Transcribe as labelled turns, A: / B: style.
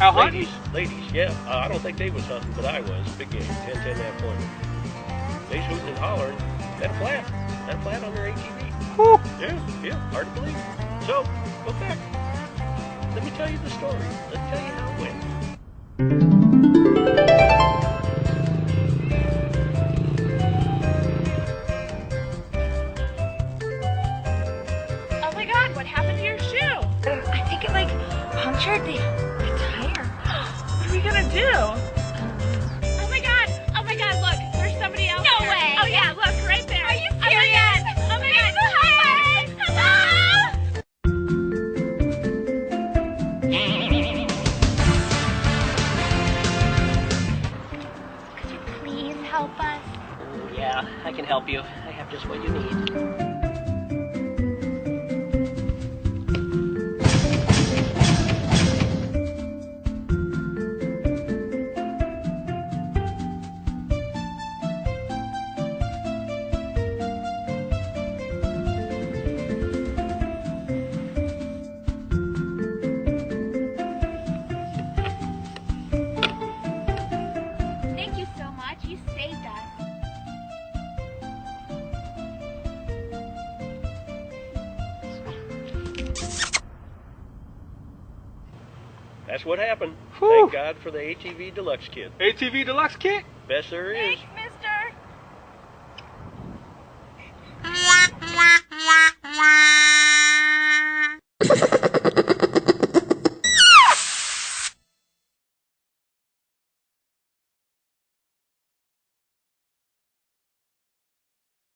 A: out hunting?
B: Ladies, yeah. I don't think they was hunting, but I was. Big game, 10-10.5 pointer. They hooting and hollering. Had a flat on their ATV.
A: Whew.
B: Yeah, hard to believe. So, go back. Let me tell you the story. Let me tell you how it went.
C: Oh my God, what happened to your shoe? I think it like punctured the tire. What are we gonna do? Oh my God, look, there's somebody else. No way. Oh yeah, look, right there. Are you serious? Oh my God, hi. Hello. Could you please help us?
B: Yeah, I can help you. I have just what you need.
C: Thank you so much. You saved us.
B: That's what happened.
A: Whew.
B: Thank God for the ATV Deluxe kit.
A: ATV Deluxe kit?
B: Best there is.